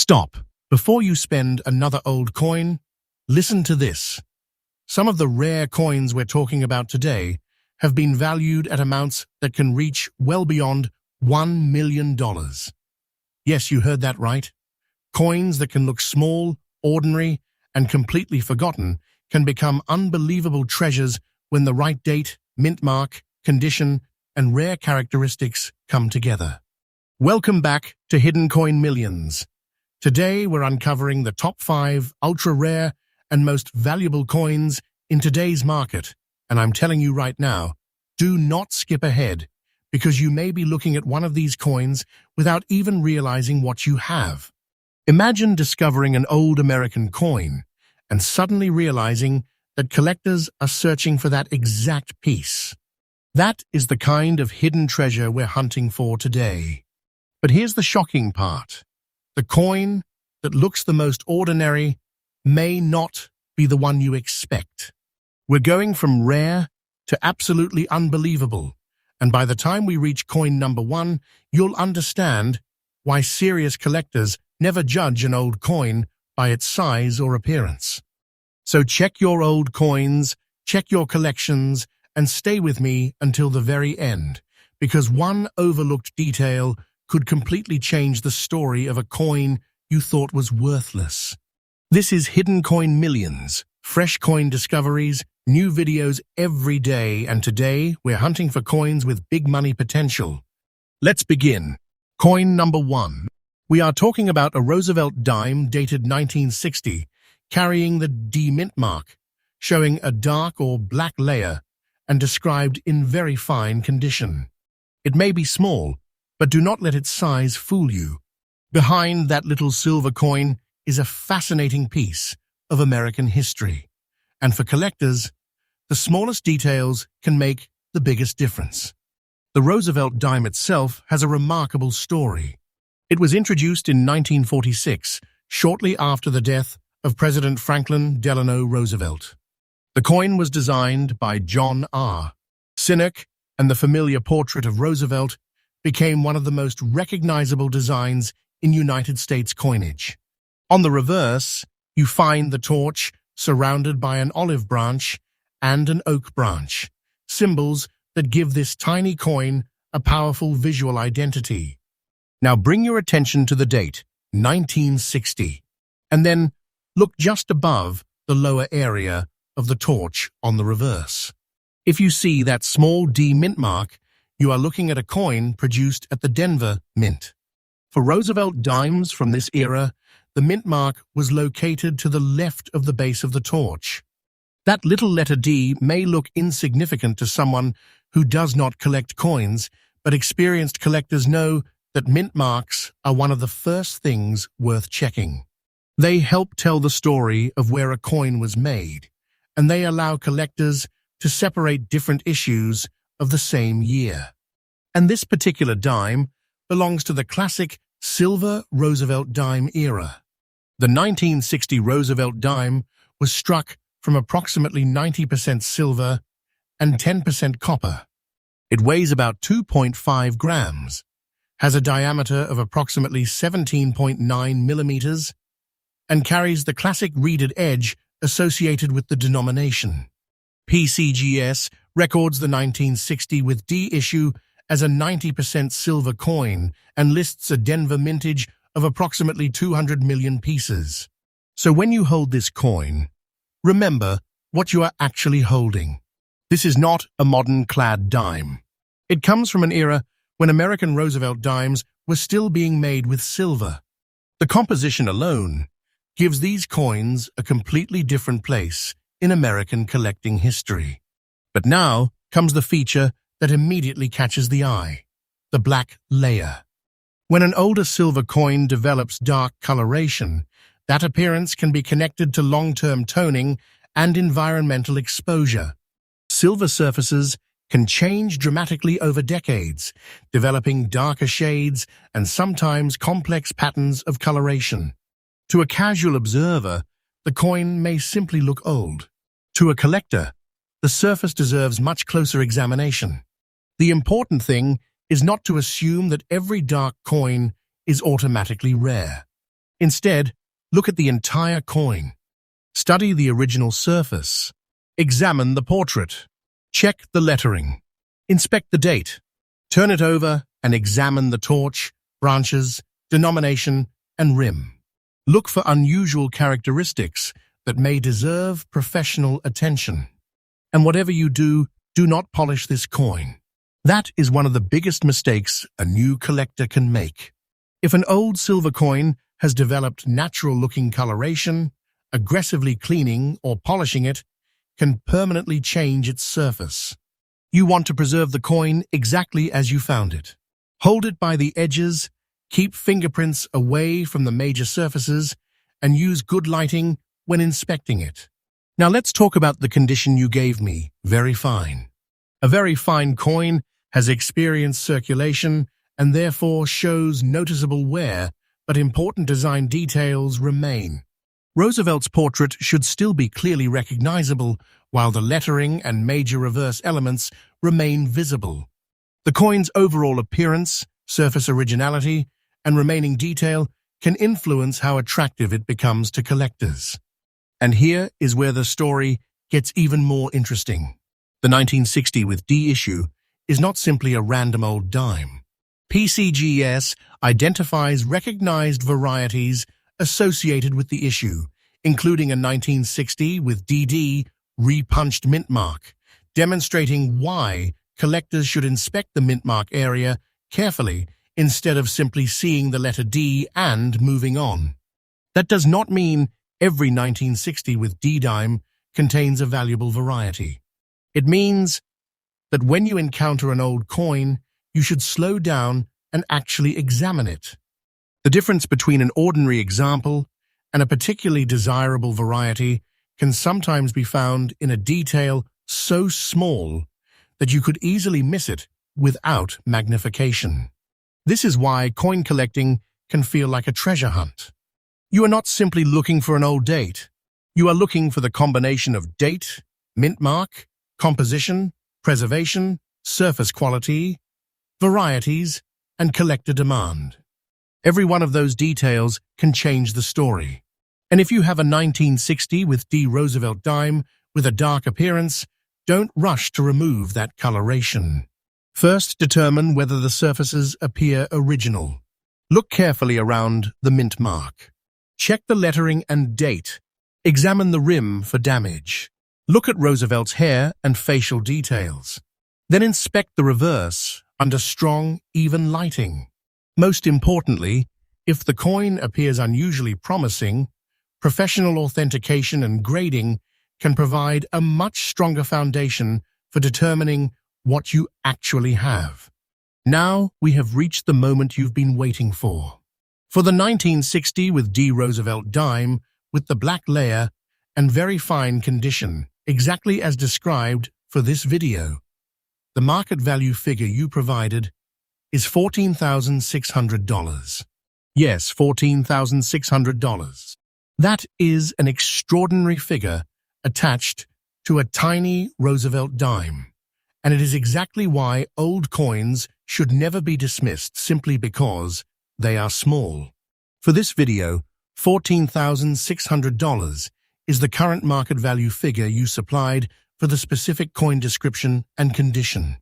Stop. Before you spend another old coin, listen to this. Some of the rare coins we're talking about today have been valued at amounts that can reach well beyond $1 million. Yes, you heard that right. Coins that can look small, ordinary, and completely forgotten can become unbelievable treasures when the right date, mint mark, condition, and rare characteristics come together. Welcome back to Hidden Coin Millions. Today we're uncovering the top 5 ultra-rare and most valuable coins in today's market. And I'm telling you right now, do not skip ahead, because you may be looking at one of these coins without even realizing what you have. Imagine discovering an old American coin and suddenly realizing that collectors are searching for that exact piece. That is the kind of hidden treasure we're hunting for today. But here's the shocking part. The coin that looks the most ordinary may not be the one you expect. We're going from rare to absolutely unbelievable, and by the time we reach coin number 1, you'll understand why serious collectors never judge an old coin by its size or appearance. So check your old coins, check your collections, and stay with me until the very end, because one overlooked detail could completely change the story of a coin you thought was worthless. This is Hidden Coin Millions, fresh coin discoveries, new videos every day, and today we're hunting for coins with big money potential. Let's begin. Coin number 1. We are talking about a Roosevelt dime dated 1960, carrying the D mint mark, showing a dark or black layer and described in very fine condition. It may be small, but do not let its size fool you. Behind that little silver coin is a fascinating piece of American history. And for collectors, the smallest details can make the biggest difference. The Roosevelt dime itself has a remarkable story. It was introduced in 1946, shortly after the death of President Franklin Delano Roosevelt. The coin was designed by John R. Sinek, and the familiar portrait of Roosevelt became one of the most recognizable designs in United States coinage. On the reverse, you find the torch surrounded by an olive branch and an oak branch, symbols that give this tiny coin a powerful visual identity. Now bring your attention to the date, 1960, and then look just above the lower area of the torch on the reverse. If you see that small D mint mark, you are looking at a coin produced at the Denver Mint. For Roosevelt dimes from this era, the mint mark was located to the left of the base of the torch. That little letter D may look insignificant to someone who does not collect coins, but experienced collectors know that mint marks are one of the first things worth checking. They help tell the story of where a coin was made, and they allow collectors to separate different issues of the same year. And this particular dime belongs to the classic silver Roosevelt dime era. The 1960 Roosevelt dime was struck from approximately 90% silver and 10% copper. It weighs about 2.5 grams, has a diameter of approximately 17.9 millimeters, and carries the classic reeded edge associated with the denomination. PCGS records the 1960 with D issue as a 90% silver coin and lists a Denver mintage of approximately 200 million pieces. So when you hold this coin, remember what you are actually holding. This is not a modern clad dime. It comes from an era when American Roosevelt dimes were still being made with silver. The composition alone gives these coins a completely different place in American collecting history. But now comes the feature that immediately catches the eye, the black layer. When an older silver coin develops dark coloration, that appearance can be connected to long-term toning and environmental exposure. Silver surfaces can change dramatically over decades, developing darker shades and sometimes complex patterns of coloration. To a casual observer, the coin may simply look old. To a collector, the surface deserves much closer examination. The important thing is not to assume that every dark coin is automatically rare. Instead, look at the entire coin. Study the original surface. Examine the portrait. Check the lettering. Inspect the date. Turn it over and examine the torch, branches, denomination, and rim. Look for unusual characteristics that may deserve professional attention. And whatever you do, do not polish this coin. That is one of the biggest mistakes a new collector can make. If an old silver coin has developed natural-looking coloration, aggressively cleaning or polishing it can permanently change its surface. You want to preserve the coin exactly as you found it. Hold it by the edges, keep fingerprints away from the major surfaces, and use good lighting when inspecting it. Now let's talk about the condition you gave me, very fine. A very fine coin has experienced circulation and therefore shows noticeable wear, but important design details remain. Roosevelt's portrait should still be clearly recognizable, while the lettering and major reverse elements remain visible. The coin's overall appearance, surface originality, and remaining detail can influence how attractive it becomes to collectors. And here is where the story gets even more interesting. The 1960 with D issue is not simply a random old dime. PCGS identifies recognized varieties associated with the issue, including a 1960 with DD repunched mint mark, demonstrating why collectors should inspect the mint mark area carefully instead of simply seeing the letter D and moving on. That does not mean every 1960 with D dime contains a valuable variety. It means that when you encounter an old coin, you should slow down and actually examine it. The difference between an ordinary example and a particularly desirable variety can sometimes be found in a detail so small that you could easily miss it without magnification. This is why coin collecting can feel like a treasure hunt. You are not simply looking for an old date. You are looking for the combination of date, mint mark, composition, preservation, surface quality, varieties, and collector demand. Every one of those details can change the story. And if you have a 1960 with D Roosevelt dime with a dark appearance, don't rush to remove that coloration. First, determine whether the surfaces appear original. Look carefully around the mint mark. Check the lettering and date. Examine the rim for damage. Look at Roosevelt's hair and facial details. Then inspect the reverse under strong, even lighting. Most importantly, if the coin appears unusually promising, professional authentication and grading can provide a much stronger foundation for determining what you actually have. Now we have reached the moment you've been waiting for. For the 1960 with D Roosevelt dime with the black layer and very fine condition, exactly as described for this video, the market value figure you provided is $14,600. Yes, $14,600. That is an extraordinary figure attached to a tiny Roosevelt dime. And it is exactly why old coins should never be dismissed simply because they are small. For this video, $14,600 is the current market value figure you supplied for the specific coin description and condition.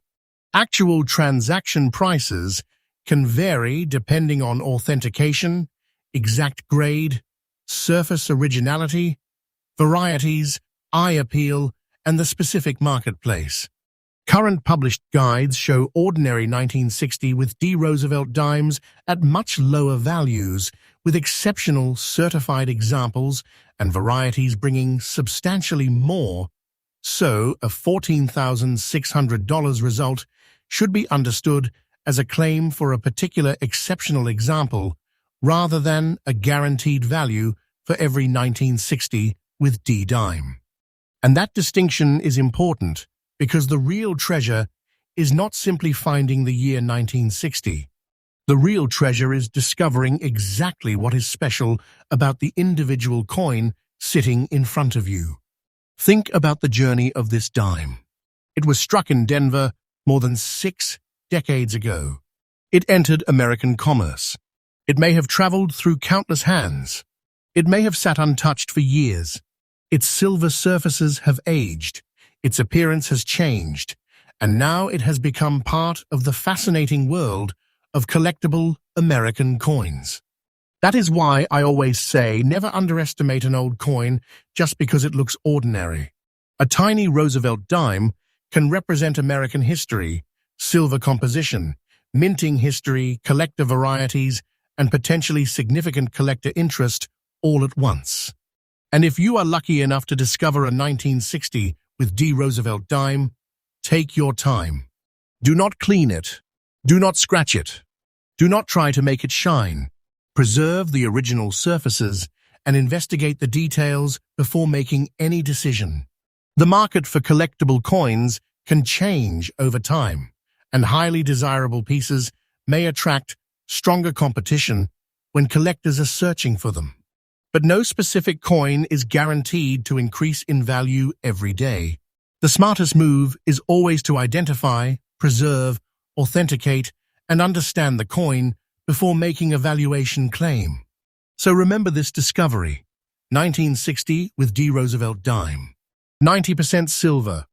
Actual transaction prices can vary depending on authentication, exact grade, surface originality, varieties, eye appeal, and the specific marketplace. Current published guides show ordinary 1960 with D Roosevelt dimes at much lower values, with exceptional certified examples and varieties bringing substantially more. So, a $14,600 result should be understood as a claim for a particular exceptional example rather than a guaranteed value for every 1960 with D dime. And that distinction is important because the real treasure is not simply finding the year 1960. The real treasure is discovering exactly what is special about the individual coin sitting in front of you. Think about the journey of this dime. It was struck in Denver more than 6 decades ago. It entered American commerce. It may have traveled through countless hands. It may have sat untouched for years. Its silver surfaces have aged. Its appearance has changed. And now it has become part of the fascinating world of collectible American coins. That is why I always say never underestimate an old coin just because it looks ordinary. A tiny Roosevelt dime can represent American history, silver composition, minting history, collector varieties, and potentially significant collector interest all at once. And if you are lucky enough to discover a 1960 with D. Roosevelt dime, take your time. Do not clean it. Do not scratch it. Do not try to make it shine. Preserve the original surfaces and investigate the details before making any decision. The market for collectible coins can change over time, and highly desirable pieces may attract stronger competition when collectors are searching for them. But no specific coin is guaranteed to increase in value every day. The smartest move is always to identify, preserve, authenticate, and understand the coin before making a valuation claim. So remember this discovery. 1960 with D. Roosevelt dime. 90% silver.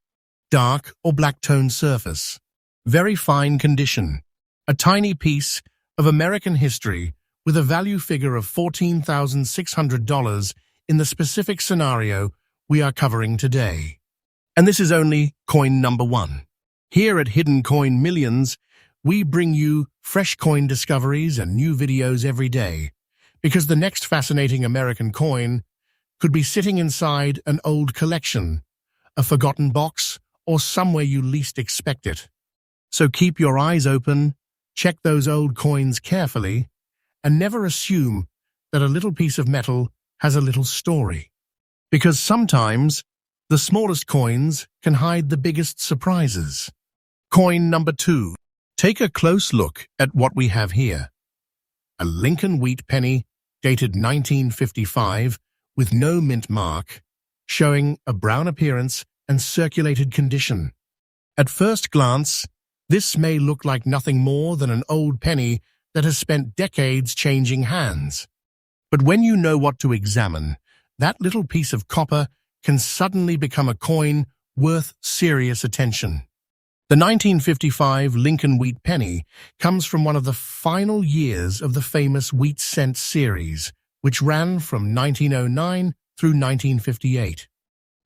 Dark or black-toned surface. Very fine condition. A tiny piece of American history with a value figure of $14,600 in the specific scenario we are covering today. And this is only coin number one. Here at Hidden Coin Millions, we bring you fresh coin discoveries and new videos every day, because the next fascinating American coin could be sitting inside an old collection, a forgotten box, or somewhere you least expect it. So keep your eyes open, check those old coins carefully, and never assume that a little piece of metal has a little story. Because sometimes the smallest coins can hide the biggest surprises. Coin number 2. Take a close look at what we have here. A Lincoln wheat penny dated 1955 with no mint mark, showing a brown appearance and circulated condition. At first glance, this may look like nothing more than an old penny that has spent decades changing hands. But when you know what to examine, that little piece of copper can suddenly become a coin worth serious attention. The 1955 Lincoln wheat penny comes from one of the final years of the famous wheat cent series, which ran from 1909 through 1958.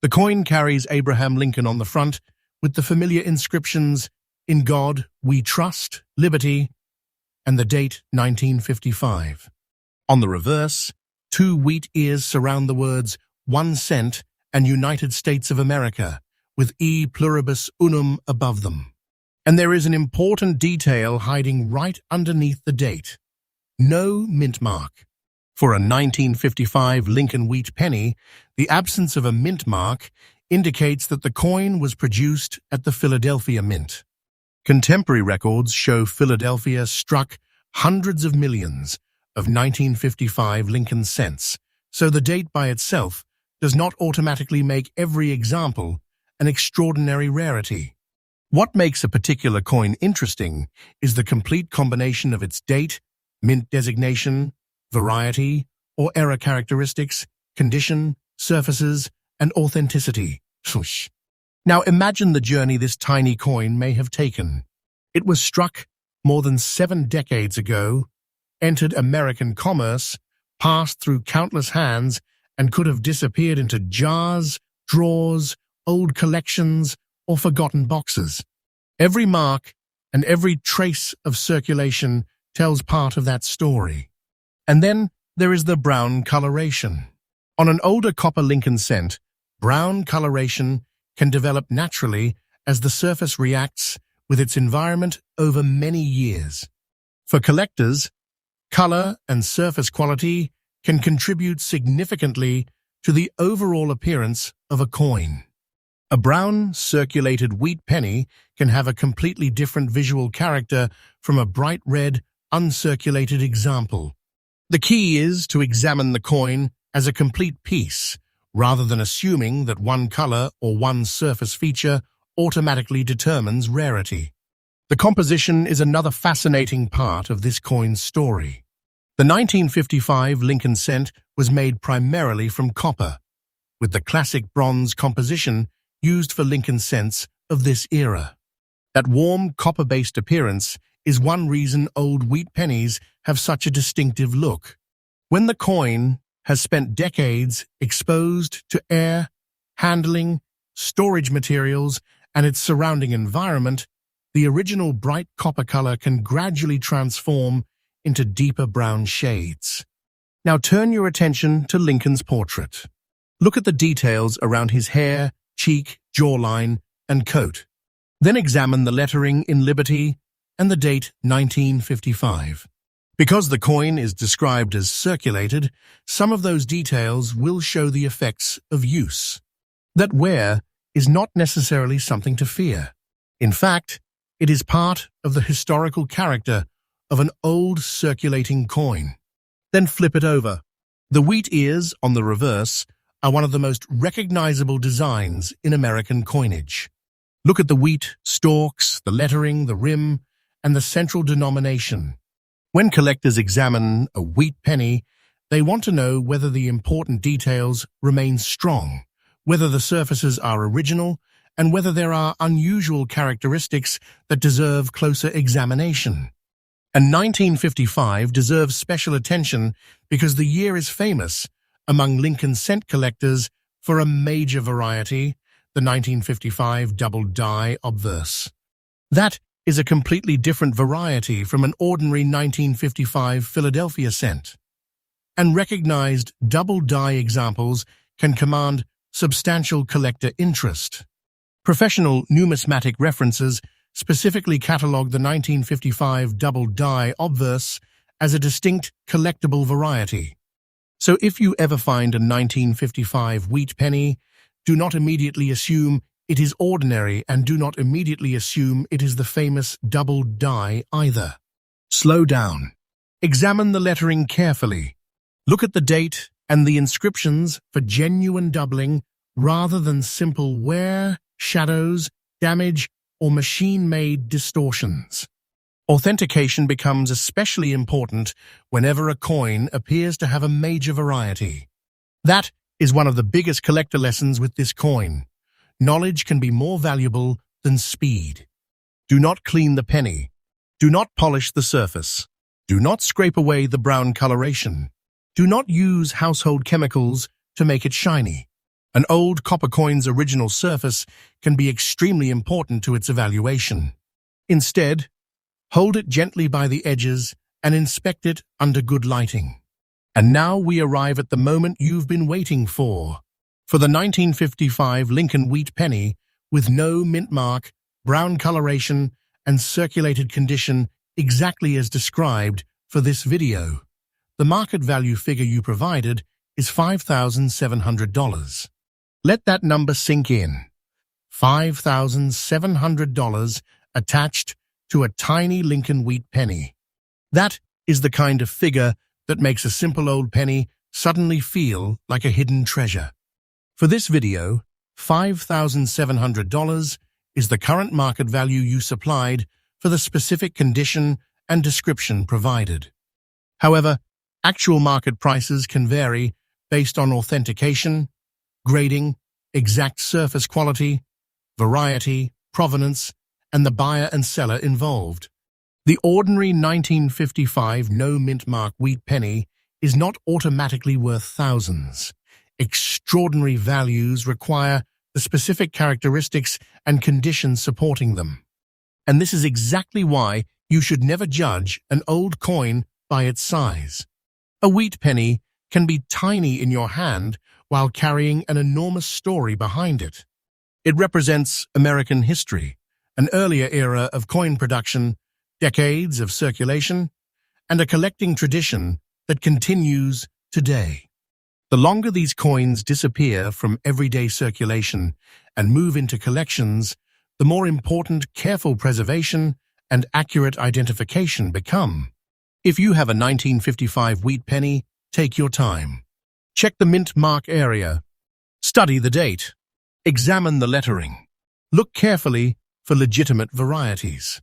The coin carries Abraham Lincoln on the front with the familiar inscriptions, "In God We Trust, Liberty," and the date 1955. On the reverse, 2 wheat ears surround the words 1 cent and United States of America, with E pluribus unum above them. And there is an important detail hiding right underneath the date. No mint mark. For a 1955 Lincoln wheat penny, the absence of a mint mark indicates that the coin was produced at the Philadelphia Mint. Contemporary records show Philadelphia struck hundreds of millions of 1955 Lincoln cents, so the date by itself does not automatically make every example an extraordinary rarity. What makes a particular coin interesting is the complete combination of its date, mint designation, variety, or era characteristics, condition, surfaces, and authenticity. Now imagine the journey this tiny coin may have taken. It was struck more than 7 decades ago, entered American commerce, passed through countless hands, and could have disappeared into jars, drawers, old collections, or forgotten boxes. Every mark and every trace of circulation tells part of that story. And then there is the brown coloration. On an older copper Lincoln cent, brown coloration can develop naturally as the surface reacts with its environment over many years. For collectors, color and surface quality can contribute significantly to the overall appearance of a coin. A brown, circulated wheat penny can have a completely different visual character from a bright red, uncirculated example. The key is to examine the coin as a complete piece, rather than assuming that one color or one surface feature automatically determines rarity. The composition is another fascinating part of this coin's story. The 1955 Lincoln cent was made primarily from copper, with the classic bronze composition used for Lincoln cents of this era. That warm, copper-based appearance is one reason old wheat pennies have such a distinctive look. When the coin has spent decades exposed to air, handling, storage materials, and its surrounding environment, the original bright copper color can gradually transform into deeper brown shades. Now turn your attention to Lincoln's portrait. Look at the details around his hair, cheek, jawline, and coat. Then examine the lettering in Liberty and the date 1955. Because the coin is described as circulated, some of those details will show the effects of use. That wear is not necessarily something to fear. In fact, it is part of the historical character of an old circulating coin. Then flip it over. The wheat ears on the reverse are one of the most recognizable designs in American coinage. Look at the wheat stalks, the lettering, the rim, and the central denomination. When collectors examine a wheat penny, they want to know whether the important details remain strong, whether the surfaces are original, and whether there are unusual characteristics that deserve closer examination. And 1955 deserves special attention because the year is famous among Lincoln cent collectors for a major variety, the 1955 double die obverse. That is a completely different variety from an ordinary 1955 Philadelphia cent. And recognized double die examples can command substantial collector interest. Professional numismatic references specifically catalog the 1955 double die obverse as a distinct collectible variety. So if you ever find a 1955 wheat penny, do not immediately assume it is ordinary, and do not immediately assume it is the famous double die either. Slow down. Examine the lettering carefully. Look at the date and the inscriptions for genuine doubling rather than simple wear, shadows, damage, or machine-made distortions. Authentication becomes especially important whenever a coin appears to have a major variety. That is one of the biggest collector lessons with this coin. Knowledge can be more valuable than speed. Do not clean the penny. Do not polish the surface. Do not scrape away the brown coloration. Do not use household chemicals to make it shiny. An old copper coin's original surface can be extremely important to its evaluation. Instead, hold it gently by the edges and inspect it under good lighting. And now we arrive at the moment you've been waiting for the 1955 Lincoln wheat penny with no mint mark, brown coloration, and circulated condition exactly as described for this video. The market value figure you provided is $5,700. Let that number sink in. $5,700 attached to a tiny Lincoln wheat penny. That is the kind of figure that makes a simple old penny suddenly feel like a hidden treasure. For this video, $5,700 is the current market value you supplied for the specific condition and description provided. However, actual market prices can vary based on authentication, grading, exact surface quality, variety, provenance, and the buyer and seller involved. The ordinary 1955 no-mint mark wheat penny is not automatically worth thousands. Extraordinary values require the specific characteristics and conditions supporting them. And this is exactly why you should never judge an old coin by its size. A wheat penny can be tiny in your hand while carrying an enormous story behind it. It represents American history, an earlier era of coin production, decades of circulation, and a collecting tradition that continues today. The longer these coins disappear from everyday circulation and move into collections, the more important careful preservation and accurate identification become. If you have a 1955 wheat penny, take your time. Check the mint mark area. Study the date. Examine the lettering. Look carefully for legitimate varieties.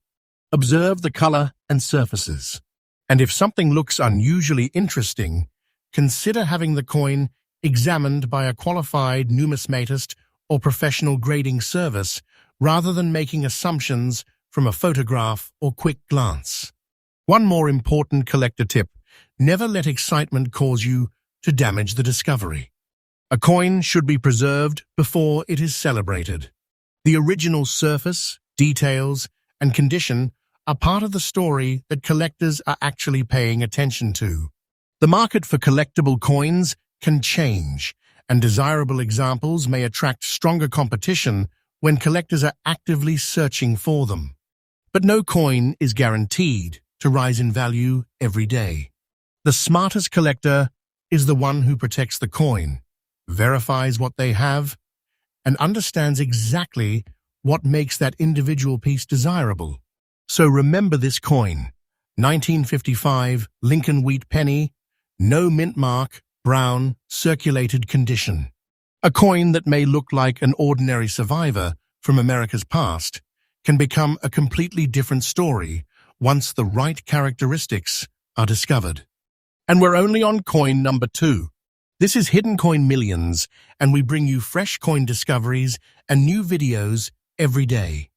Observe the color and surfaces. And if something looks unusually interesting, consider having the coin examined by a qualified numismatist or professional grading service rather than making assumptions from a photograph or quick glance. One more important collector tip: never let excitement cause you to damage the discovery. A coin should be preserved before it is celebrated. The original surface, details, and condition are part of the story that collectors are actually paying attention to. The market for collectible coins can change, and desirable examples may attract stronger competition when collectors are actively searching for them. But no coin is guaranteed to rise in value every day. The smartest collector is the one who protects the coin, verifies what they have, and understands exactly what makes that individual piece desirable. So remember this coin: 1955 Lincoln wheat penny, no mint mark, brown, circulated condition. A coin that may look like an ordinary survivor from America's past can become a completely different story once the right characteristics are discovered. And we're only on coin number 2. This is Hidden Coin Millions, and we bring you fresh coin discoveries and new videos every day.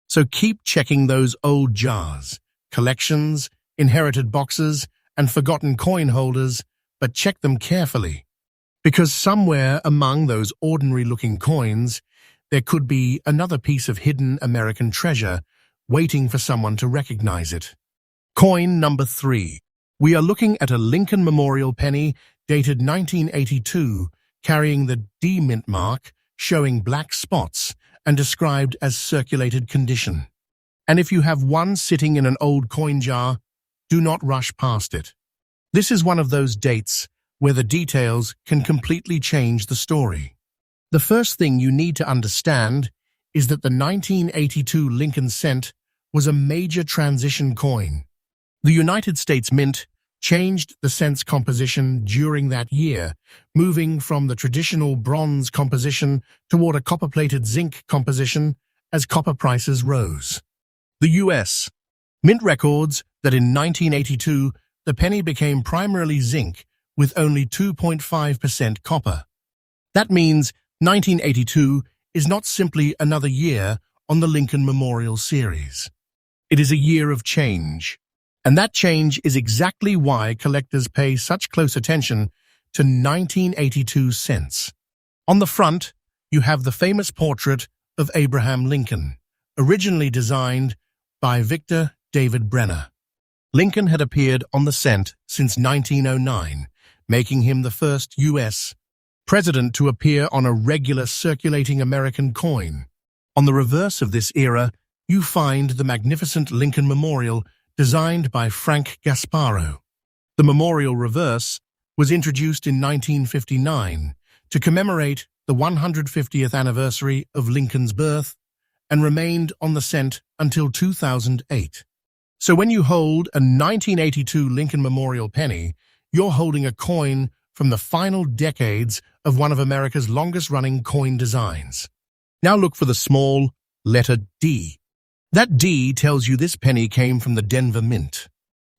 So keep checking those old jars, collections, inherited boxes, and forgotten coin holders, but check them carefully. Because somewhere among those ordinary-looking coins, there could be another piece of hidden American treasure waiting for someone to recognize it. Coin number 3. We are looking at a Lincoln Memorial penny dated 1982, carrying the D mint mark, showing black spots, and described as circulated condition. And if you have one sitting in an old coin jar, do not rush past it. This is one of those dates where the details can completely change the story. The first thing you need to understand is that the 1982 Lincoln cent was a major transition coin. The United States Mint changed the cent's composition during that year, moving from the traditional bronze composition toward a copper-plated zinc composition as copper prices rose. The U.S. Mint records that in 1982 the penny became primarily zinc with only 2.5% copper. That means 1982 is not simply another year on the Lincoln Memorial series. It is a year of change. And that change is exactly why collectors pay such close attention to 1982 cents. On the front, you have the famous portrait of Abraham Lincoln, originally designed by Victor David Brenner. Lincoln had appeared on the cent since 1909, making him the first U.S. president to appear on a regular circulating American coin. On the reverse of this era, you find the magnificent Lincoln Memorial designed by Frank Gasparo. The memorial reverse was introduced in 1959 to commemorate the 150th anniversary of Lincoln's birth and remained on the cent until 2008. So when you hold a 1982 Lincoln Memorial penny, you're holding a coin from the final decades of one of America's longest-running coin designs. Now look for the small letter D. That D tells you this penny came from the Denver Mint.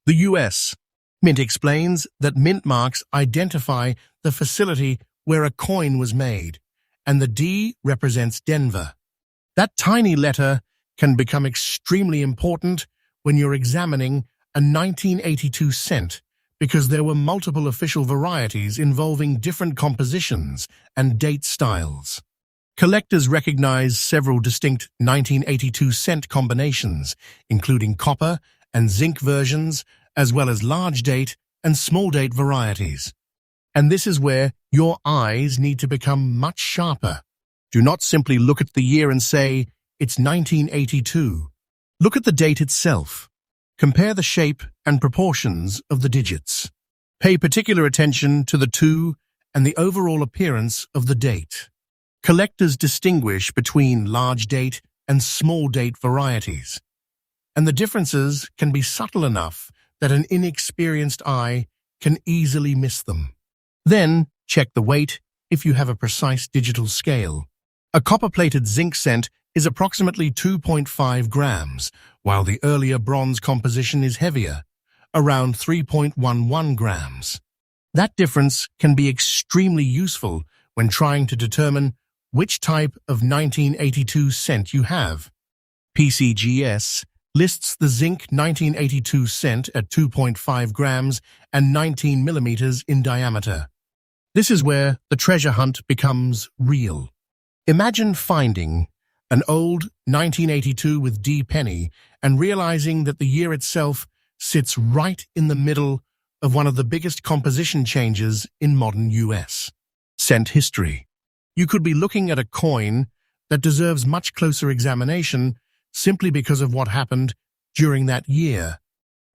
The U.S. Mint explains that mint marks identify the facility where a coin was made, and the D represents Denver. That tiny letter can become extremely important when you're examining a 1982 cent because there were multiple official varieties involving different compositions and date styles. Collectors recognize several distinct 1982 cent combinations, including copper and zinc versions, as well as large date and small date varieties. And this is where your eyes need to become much sharper. Do not simply look at the year and say, it's 1982. Look at the date itself. Compare the shape and proportions of the digits. Pay particular attention to the 2 and the overall appearance of the date. Collectors distinguish between large date and small date varieties, and the differences can be subtle enough that an inexperienced eye can easily miss them. Then, check the weight if you have a precise digital scale. A copper-plated zinc cent is approximately 2.5 grams, while the earlier bronze composition is heavier, around 3.11 grams. That difference can be extremely useful when trying to determine which type of 1982 cent you have. PCGS lists the zinc 1982 cent at 2.5 grams and 19 millimeters in diameter. This is where the treasure hunt becomes real. Imagine finding an old 1982 with D penny and realizing that the year itself sits right in the middle of one of the biggest composition changes in modern US cent history. You could be looking at a coin that deserves much closer examination simply because of what happened during that year.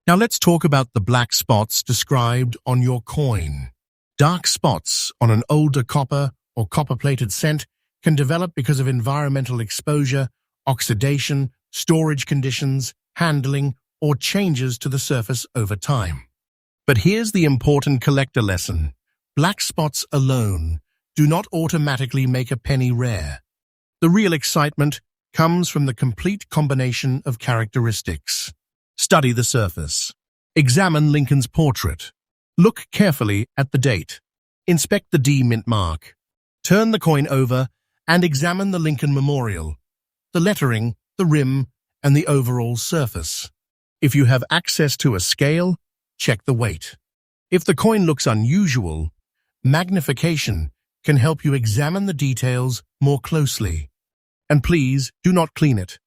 Now let's talk about the black spots described on your coin. Dark spots on an older copper or copper-plated cent can develop because of environmental exposure, oxidation, storage conditions, handling, or changes to the surface over time. But here's the important collector lesson. Black spots alone do not automatically make a penny rare. The real excitement comes from the complete combination of characteristics. Study the surface. Examine Lincoln's portrait. Look carefully at the date. Inspect the D mint mark. Turn the coin over and examine the Lincoln memorial, the lettering, the rim, and the overall surface. If you have access to a scale, check the weight. If the coin looks unusual, magnification can help you examine the details more closely. And please do not clean it.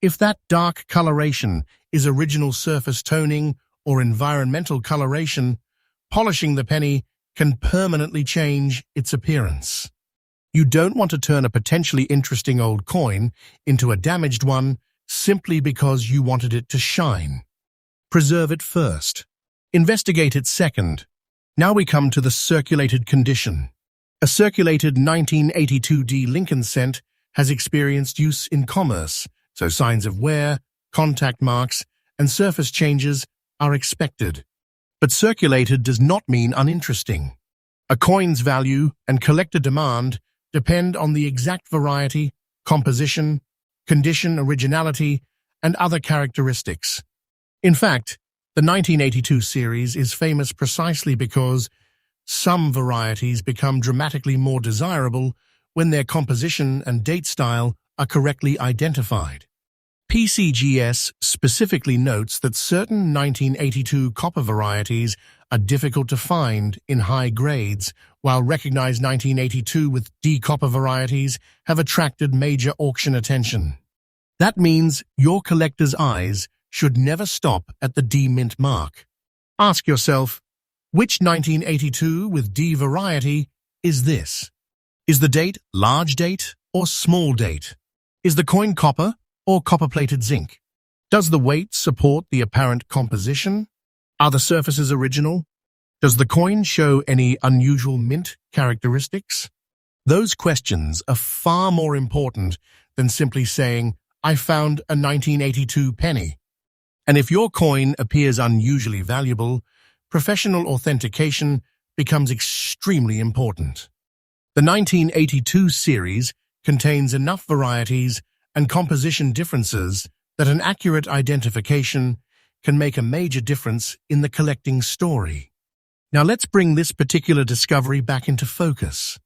If that dark coloration is original surface toning or environmental coloration, polishing the penny can permanently change its appearance. You don't want to turn a potentially interesting old coin into a damaged one simply because you wanted it to shine. Preserve it first. Investigate it second. Now we come to the circulated condition. A circulated 1982 D Lincoln cent has experienced use in commerce, so signs of wear, contact marks, and surface changes are expected. But circulated does not mean uninteresting. A coin's value and collector demand depend on the exact variety, composition, condition, originality, and other characteristics. In fact, the 1982 series is famous precisely because some varieties become dramatically more desirable when their composition and date style are correctly identified. PCGS specifically notes that certain 1982 copper varieties are difficult to find in high grades, while recognized 1982 with D copper varieties have attracted major auction attention. That means your collector's eyes should never stop at the D mint mark. Ask yourself, which 1982 with D variety is this? Is the date large date or small date? Is the coin copper or copper-plated zinc? Does the weight support the apparent composition? Are the surfaces original? Does the coin show any unusual mint characteristics? Those questions are far more important than simply saying, I found a 1982 penny. And if your coin appears unusually valuable, professional authentication becomes extremely important. The 1982 series contains enough varieties and composition differences that an accurate identification can make a major difference in the collecting story. Now let's bring this particular discovery back into focus.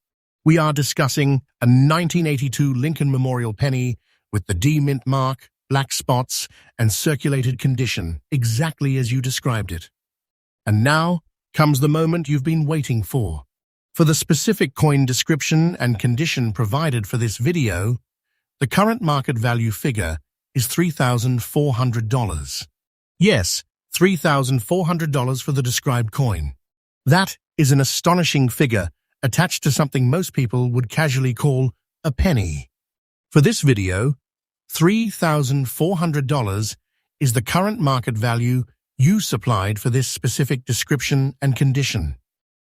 We are discussing a 1982 Lincoln Memorial penny with the D mint mark, black spots, and circulated condition, exactly as you described it. And now comes the moment you've been waiting for. For the specific coin description and condition provided for this video, the current market value figure is $3,400. Yes, $3,400 for the described coin. That is an astonishing figure attached to something most people would casually call a penny. For this video, $3,400 is the current market value you supplied for this specific description and condition.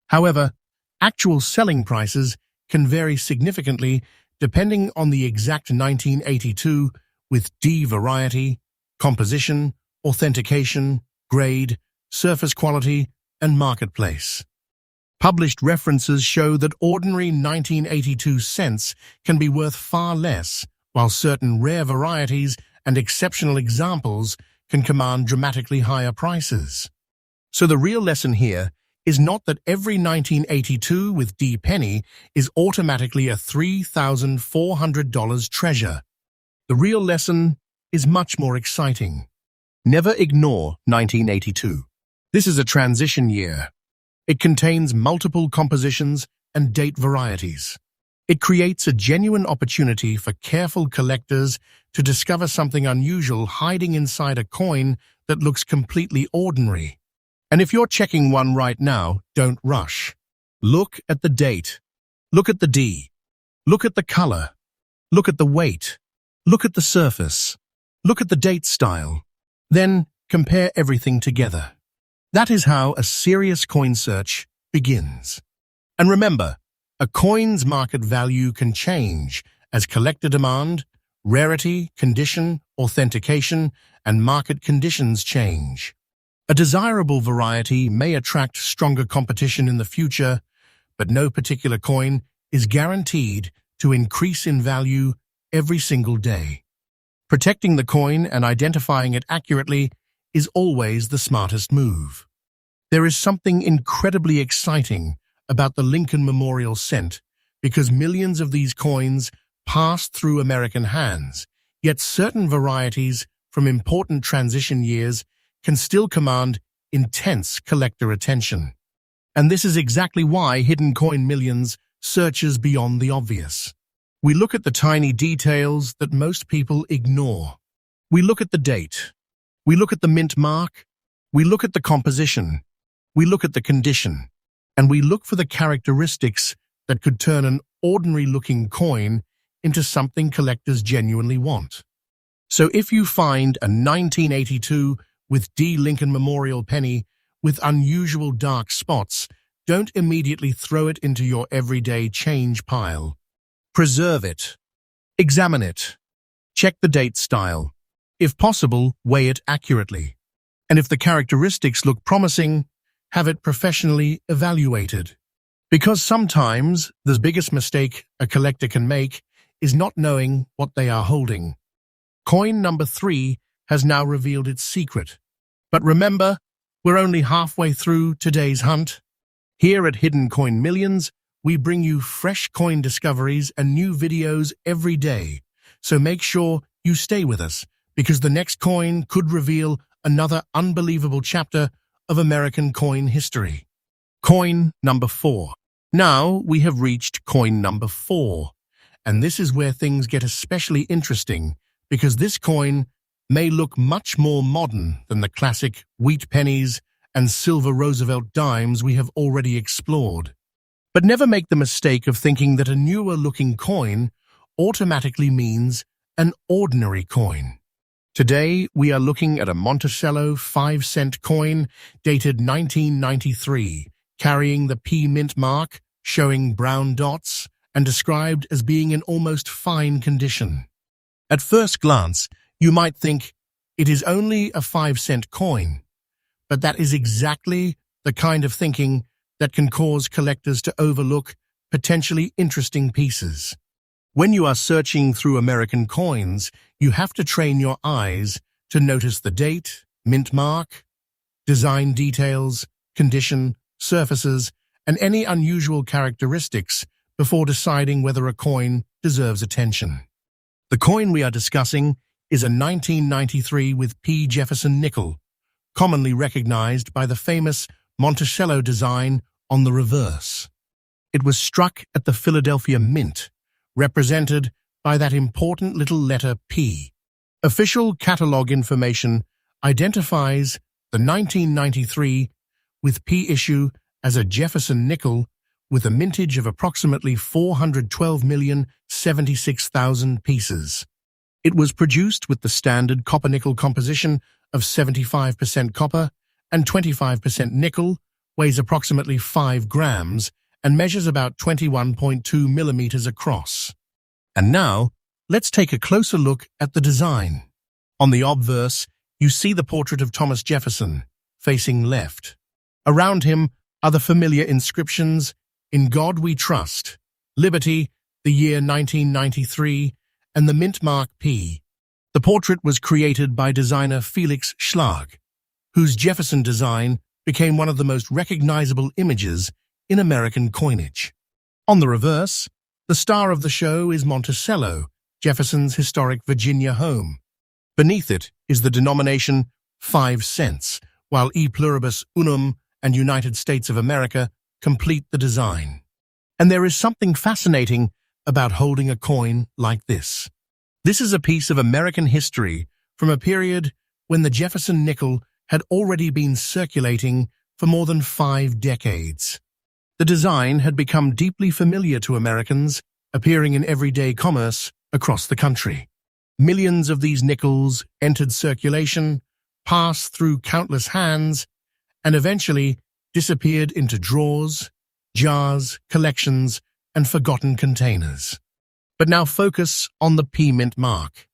However, actual selling prices can vary significantly depending on the exact 1982 with D variety, composition, authentication, grade, surface quality, and marketplace. Published references show that ordinary 1982 cents can be worth far less, while certain rare varieties and exceptional examples can command dramatically higher prices. So the real lesson here is not that every 1982 with D penny is automatically a $3,400 treasure. The real lesson is much more exciting. Never ignore 1982. This is a transition year. It contains multiple compositions and date varieties. It creates a genuine opportunity for careful collectors to discover something unusual hiding inside a coin that looks completely ordinary. And if you're checking one right now, don't rush. Look at the date. Look at the D. Look at the color. Look at the weight. Look at the surface. Look at the date style. Then compare everything together. That is how a serious coin search begins. And remember, a coin's market value can change as collector demand, rarity, condition, authentication, and market conditions change. A desirable variety may attract stronger competition in the future, but no particular coin is guaranteed to increase in value every single day. Protecting the coin and identifying it accurately is always the smartest move. There is something incredibly exciting about the Lincoln Memorial cent because millions of these coins passed through American hands, yet certain varieties from important transition years can still command intense collector attention. And this is exactly why Hidden Coin Millions searches beyond the obvious. We look at the tiny details that most people ignore. We look at the date. We look at the mint mark. We look at the composition. We look at the condition. And we look for the characteristics that could turn an ordinary-looking coin into something collectors genuinely want. So if you find a 1982 with D. Lincoln Memorial penny with unusual dark spots, don't immediately throw it into your everyday change pile. Preserve it. Examine it. Check the date style. If possible, weigh it accurately. And if the characteristics look promising, have it professionally evaluated. Because sometimes the biggest mistake a collector can make is not knowing what they are holding. Coin number 3 has now revealed its secret. But remember, we're only halfway through today's hunt. Here at Hidden Coin Millions, we bring you fresh coin discoveries and new videos every day. So make sure you stay with us, because the next coin could reveal another unbelievable chapter of American coin history. Coin number 4. Now we have reached coin number 4. And this is where things get especially interesting, because this coin may look much more modern than the classic wheat pennies and silver Roosevelt dimes we have already explored. But never make the mistake of thinking that a newer-looking coin automatically means an ordinary coin. Today, we are looking at a Monticello 5-cent coin dated 1993, carrying the P mint mark, showing brown dots, and described as being in almost fine condition. At first glance, you might think it is only a 5-cent coin, but that is exactly the kind of thinking that can cause collectors to overlook potentially interesting pieces. When you are searching through American coins, you have to train your eyes to notice the date, mint mark, design details, condition, surfaces, and any unusual characteristics before deciding whether a coin deserves attention. The coin we are discussing is a 1993 with P. Jefferson nickel, commonly recognized by the famous Monticello design on the reverse. It was struck at the Philadelphia Mint, represented by that important little letter P. Official catalog information identifies the 1993 with P issue as a Jefferson nickel with a mintage of approximately 412,076,000 pieces. It was produced with the standard copper-nickel composition of 75% copper and 25% nickel, weighs approximately 5 grams, and measures about 21.2 millimeters across. And now, let's take a closer look at the design. On the obverse, you see the portrait of Thomas Jefferson, facing left. Around him are the familiar inscriptions, "In God We Trust," "Liberty," the year 1993, and the mint mark P. The portrait was created by designer Felix Schlag, whose Jefferson design became one of the most recognizable images in American coinage. On the reverse, the star of the show is Monticello, Jefferson's historic Virginia home. Beneath it is the denomination 5 cents, while E pluribus unum and United States of America complete the design. And there is something fascinating about holding a coin like this. This is a piece of American history from a period when the Jefferson nickel had already been circulating for more than 5 decades. The design had become deeply familiar to Americans, appearing in everyday commerce across the country. Millions of these nickels entered circulation, passed through countless hands, and eventually disappeared into drawers, jars, collections, and forgotten containers. But now focus on the P mint mark.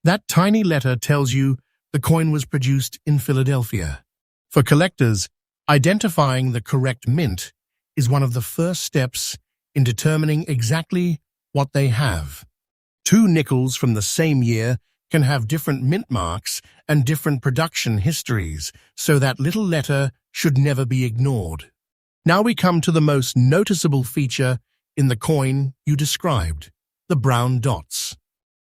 That tiny letter tells you the coin was produced in Philadelphia. For collectors, identifying the correct mint is one of the first steps in determining exactly what they have. 2 nickels from the same year can have different mint marks and different production histories, so that little letter should never be ignored. Now we come to the most noticeable feature in the coin you described, the brown dots.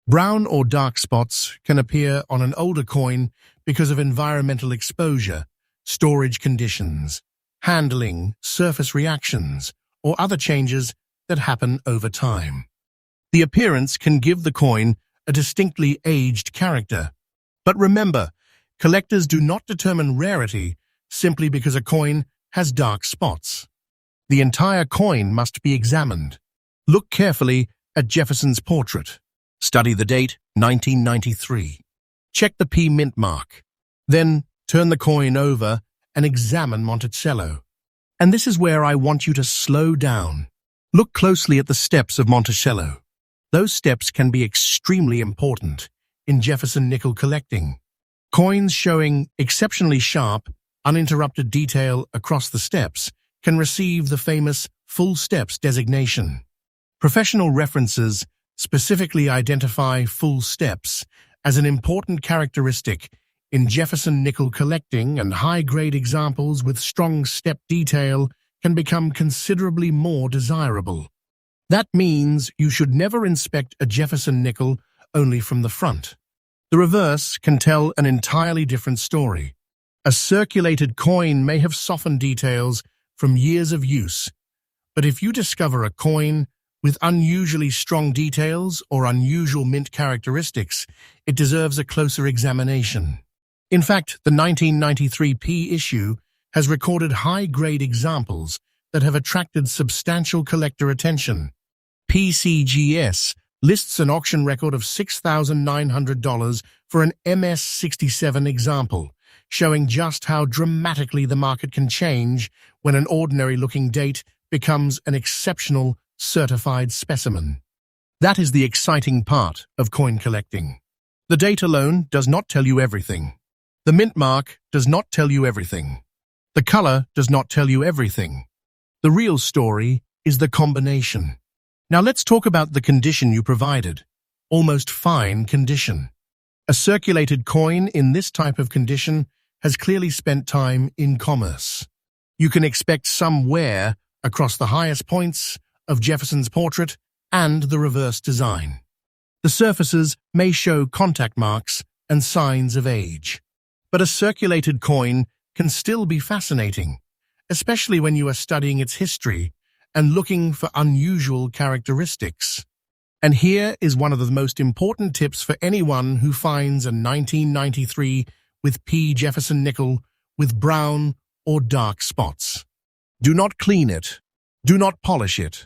Brown or dark spots can appear on an older coin because of environmental exposure, storage conditions, handling, surface reactions, or other changes that happen over time. The appearance can give the coin a distinctly aged character. But remember, collectors do not determine rarity simply because a coin has dark spots. The entire coin must be examined. Look carefully at Jefferson's portrait. Study the date, 1993. Check the P mint mark. Then turn the coin over and examine Monticello. And this is where I want you to slow down. Look closely at the steps of Monticello. Those steps can be extremely important in Jefferson nickel collecting. Coins showing exceptionally sharp, uninterrupted detail across the steps can receive the famous full steps designation. Professional references specifically identify full steps as an important characteristic in Jefferson nickel collecting, and high-grade examples with strong step detail can become considerably more desirable. That means you should never inspect a Jefferson nickel only from the front. The reverse can tell an entirely different story. A circulated coin may have softened details from years of use, but if you discover a coin with unusually strong details or unusual mint characteristics, it deserves a closer examination. In fact, the 1993 P issue has recorded high-grade examples that have attracted substantial collector attention. PCGS lists an auction record of $6,900 for an MS-67 example, showing just how dramatically the market can change when an ordinary-looking date becomes an exceptional certified specimen. That is the exciting part of coin collecting. The date alone does not tell you everything. The mint mark does not tell you everything. The color does not tell you everything. The real story is the combination. Now let's talk about the condition you provided. Almost fine condition. A circulated coin in this type of condition has clearly spent time in commerce. You can expect some wear across the highest points of Jefferson's portrait and the reverse design. The surfaces may show contact marks and signs of age. But a circulated coin can still be fascinating, especially when you are studying its history and looking for unusual characteristics. And here is one of the most important tips for anyone who finds a 1993 with P Jefferson nickel with brown or dark spots. Do not clean it. Do not polish it.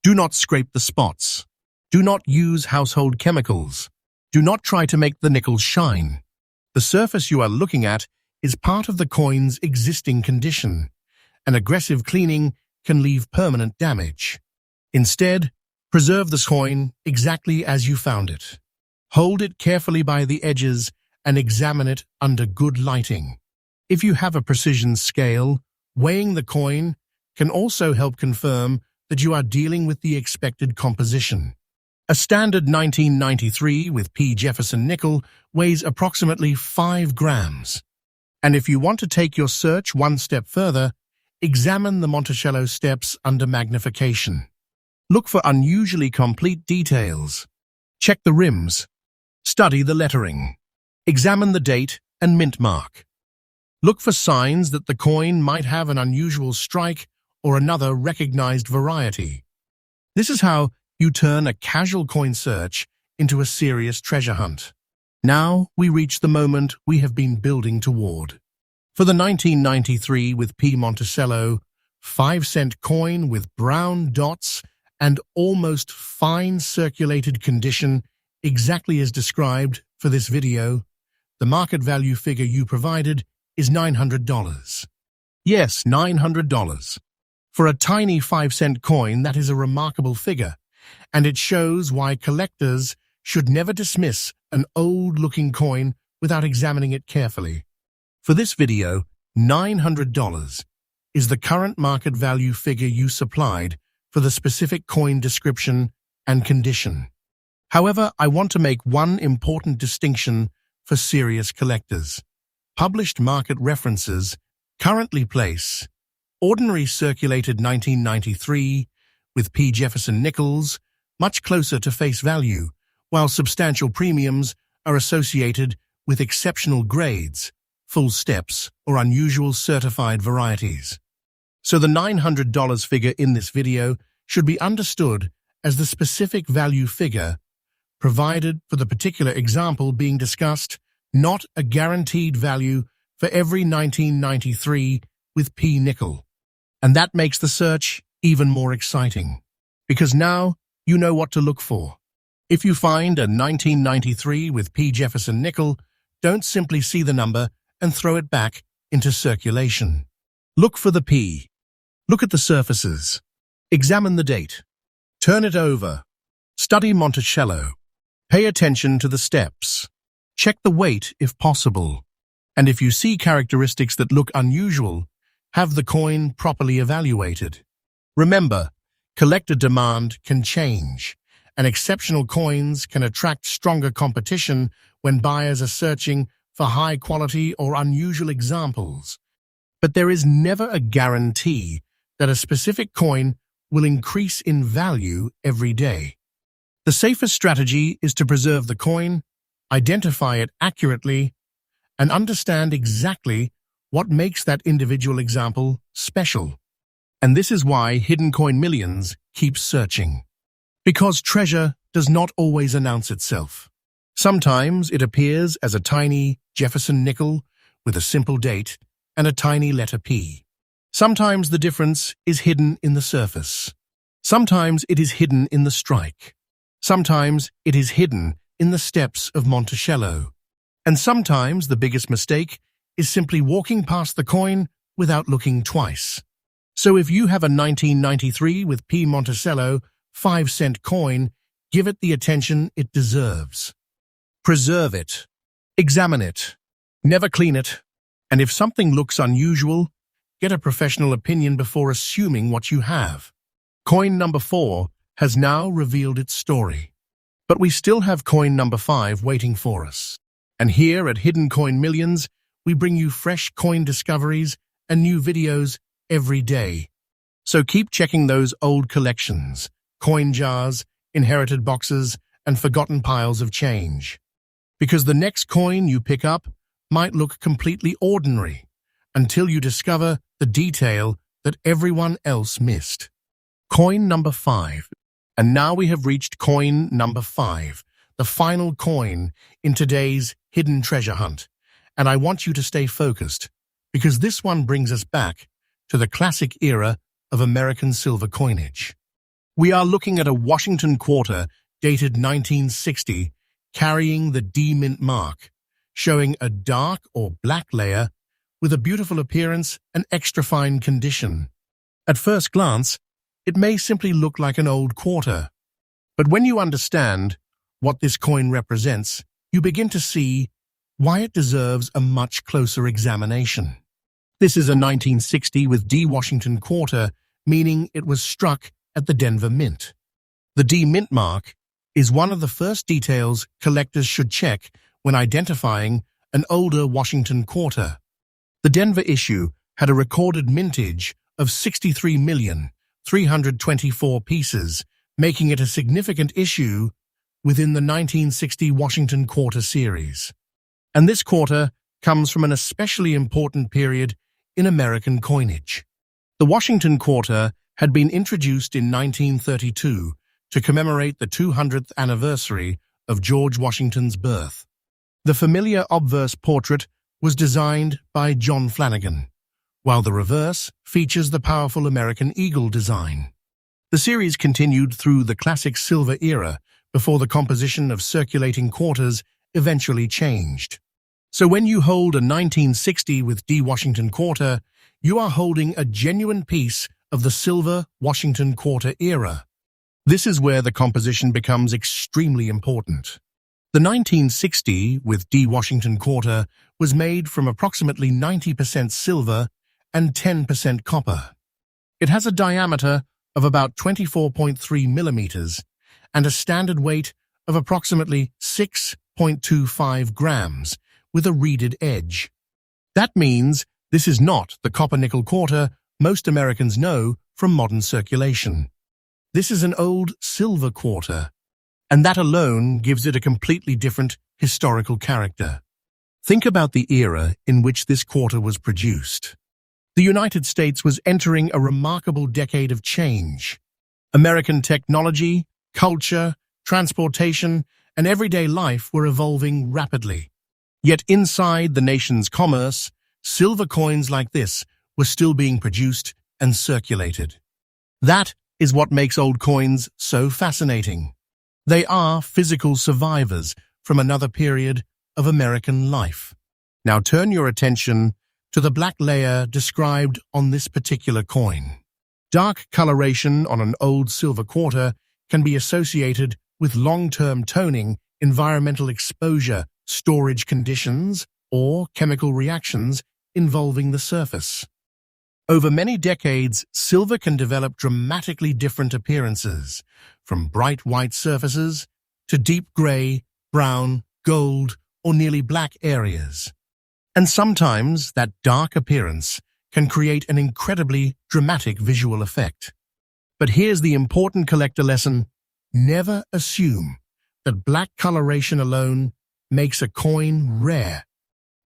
Do not scrape the spots. Do not use household chemicals. Do not try to make the nickels shine. The surface you are looking at is part of the coin's existing condition. An aggressive cleaning can leave permanent damage. Instead, preserve the coin exactly as you found it. Hold it carefully by the edges and examine it under good lighting. If you have a precision scale, weighing the coin can also help confirm that you are dealing with the expected composition. A standard 1993 with P Jefferson nickel weighs approximately 5 grams. And if you want to take your search one step further, examine the Monticello steps under magnification. Look for unusually complete details. Check the rims. Study the lettering. Examine the date and mint mark. Look for signs that the coin might have an unusual strike or another recognized variety. This is how you turn a casual coin search into a serious treasure hunt. Now we reach the moment we have been building toward. For the 1993 with P. Monticello 5-cent coin with brown dots and almost fine circulated condition, exactly as described for this video, the market value figure you provided is $900. Yes, $900. For a tiny 5-cent coin, that is a remarkable figure, and it shows why collectors should never dismiss an old-looking coin without examining it carefully. For this video, $900 is the current market value figure you supplied for the specific coin description and condition. However, I want to make one important distinction for serious collectors. Published market references currently place ordinary circulated 1993 with P. Jefferson nickels much closer to face value, while substantial premiums are associated with exceptional grades, full steps, or unusual certified varieties. So the $900 figure in this video should be understood as the specific value figure provided for the particular example being discussed, not a guaranteed value for every 1993 with P nickel. And that makes the search even more exciting, because now you know what to look for. If you find a 1993 with P. Jefferson nickel, don't simply see the number and throw it back into circulation. Look for the P. Look at the surfaces. Examine the date. Turn it over. Study Monticello. Pay attention to the steps. Check the weight if possible. And if you see characteristics that look unusual, have the coin properly evaluated. Remember, collector demand can change, and exceptional coins can attract stronger competition when buyers are searching for high-quality or unusual examples. But there is never a guarantee that a specific coin will increase in value every day. The safest strategy is to preserve the coin, identify it accurately, and understand exactly what makes that individual example special. And this is why Hidden Coin Millions keeps searching. Because treasure does not always announce itself. Sometimes it appears as a tiny Jefferson nickel with a simple date and a tiny letter P. Sometimes the difference is hidden in the surface. Sometimes it is hidden in the strike. Sometimes it is hidden in the steps of Monticello. And sometimes the biggest mistake is simply walking past the coin without looking twice. So if you have a 1993 with P. Monticello 5-cent coin, give it the attention it deserves. Preserve it. Examine it. Never clean it. And if something looks unusual, get a professional opinion before assuming what you have. Coin number 4 has now revealed its story. But we still have coin number 5 waiting for us. And here at Hidden Coin Millions, we bring you fresh coin discoveries and new videos every day. So keep checking those old collections, coin jars, inherited boxes, and forgotten piles of change. Because the next coin you pick up might look completely ordinary until you discover the detail that everyone else missed. Coin number 5. And now we have reached coin number 5, the final coin in today's hidden treasure hunt. And I want you to stay focused, because this one brings us back to the classic era of American silver coinage. We are looking at a Washington quarter dated 1960, carrying the D mint mark, showing a dark or black layer with a beautiful appearance and extra fine condition. At first glance, it may simply look like an old quarter. But when you understand what this coin represents, you begin to see why it deserves a much closer examination. This is a 1960 with D Washington quarter, meaning it was struck at the Denver Mint. The D mint mark is one of the first details collectors should check when identifying an older Washington quarter. The Denver issue had a recorded mintage of 63,324 pieces, making it a significant issue within the 1960 Washington Quarter series. And this quarter comes from an especially important period in American coinage. The Washington Quarter had been introduced in 1932 to commemorate the 200th anniversary of George Washington's birth. The familiar obverse portrait was designed by John Flanagan, while the reverse features the powerful American eagle design. The series continued through the classic silver era before the composition of circulating quarters eventually changed. So when you hold a 1960 with D Washington Quarter, you are holding a genuine piece of the silver Washington Quarter era. This is where the composition becomes extremely important. The 1960 with D Washington Quarter was made from approximately 90% silver and 10% copper. It has a diameter of about 24.3 millimeters and a standard weight of approximately 6.25 grams with a reeded edge. That means this is not the copper-nickel quarter most Americans know from modern circulation. This is an old silver quarter, and that alone gives it a completely different historical character. Think about the era in which this quarter was produced. The United States was entering a remarkable decade of change. American technology, culture, transportation, and everyday life were evolving rapidly. Yet inside the nation's commerce, silver coins like this were still being produced and circulated. That is what makes old coins so fascinating. They are physical survivors from another period of American life. Now turn your attention to the black layer described on this particular coin. Dark coloration on an old silver quarter can be associated with long-term toning, environmental exposure, storage conditions, or chemical reactions involving the surface. Over many decades, silver can develop dramatically different appearances, from bright white surfaces to deep gray, brown, gold, or nearly black areas. And sometimes that dark appearance can create an incredibly dramatic visual effect. But here's the important collector lesson: never assume that black coloration alone makes a coin rare.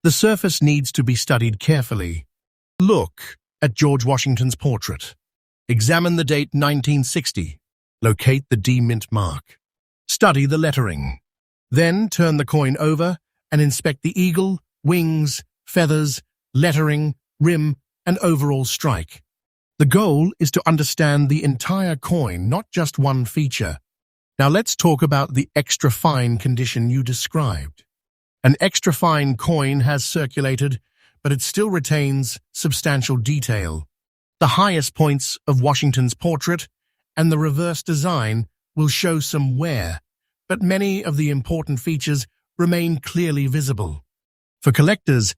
The surface needs to be studied carefully. Look at George Washington's portrait. Examine the date 1960. Locate the D mint mark. Study the lettering. Then turn the coin over and inspect the eagle, wings, feathers, lettering, rim, and overall strike. The goal is to understand the entire coin, not just one feature. Now let's talk about the extra fine condition you described. An extra fine coin has circulated, but it still retains substantial detail. The highest points of Washington's portrait and the reverse design will show some wear, but many of the important features remain clearly visible. For collectors,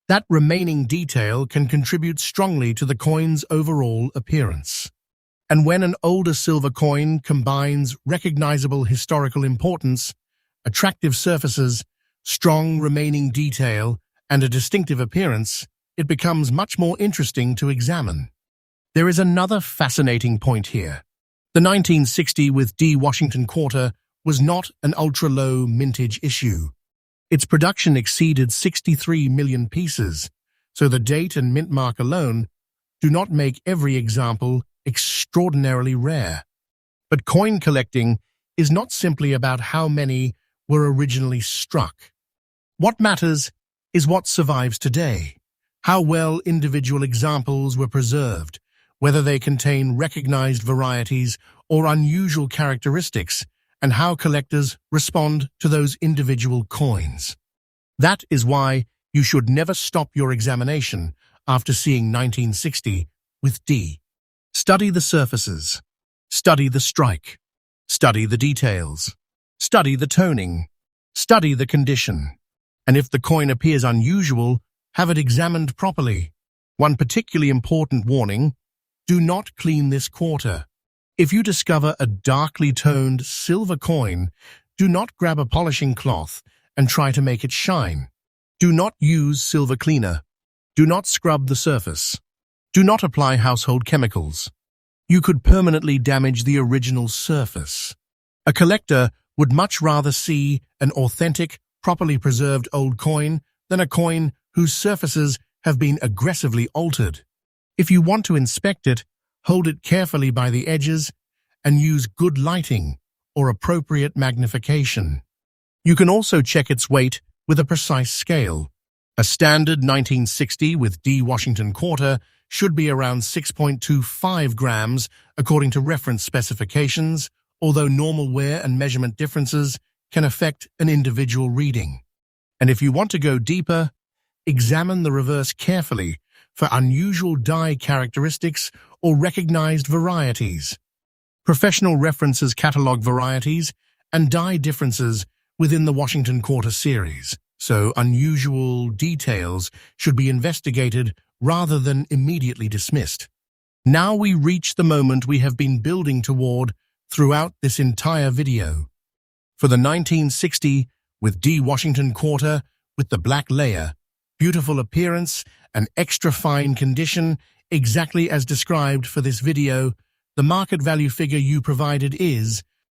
that remaining detail can contribute strongly to the coin's overall appearance. And when an older silver coin combines recognizable historical importance, attractive surfaces, strong remaining detail, and a distinctive appearance, it becomes much more interesting to examine. There is another fascinating point here. The 1960 with D Washington Quarter was not an ultra-low mintage issue. Its production exceeded 63 million pieces, so the date and mint mark alone do not make every example extraordinarily rare. But coin collecting is not simply about how many were originally struck. What matters is what survives today, how well individual examples were preserved, whether they contain recognized varieties or unusual characteristics, and how collectors respond to those individual coins. That is why you should never stop your examination after seeing 1960 with D. Study the surfaces. Study the strike. Study the details. Study the toning. Study the condition. And if the coin appears unusual, have it examined properly. One particularly important warning: do not clean this quarter. If you discover a darkly toned silver coin, do not grab a polishing cloth and try to make it shine. Do not use silver cleaner. Do not scrub the surface. Do not apply household chemicals. You could permanently damage the original surface. A collector would much rather see an authentic, properly preserved old coin than a coin whose surfaces have been aggressively altered. If you want to inspect it, hold it carefully by the edges and use good lighting or appropriate magnification. You can also check its weight with a precise scale. A standard 1960 with D Washington quarter should be around 6.25 grams according to reference specifications, although normal wear and measurement differences can affect an individual reading. And if you want to go deeper, examine the reverse carefully for unusual die characteristics or recognized varieties. Professional references catalog varieties and die differences within the Washington Quarter series, so unusual details should be investigated rather than immediately dismissed. Now we reach the moment we have been building toward throughout this entire video. For the 1960 with D Washington Quarter with the black layer, beautiful appearance and extra fine condition exactly as described for this video, the market value figure you provided is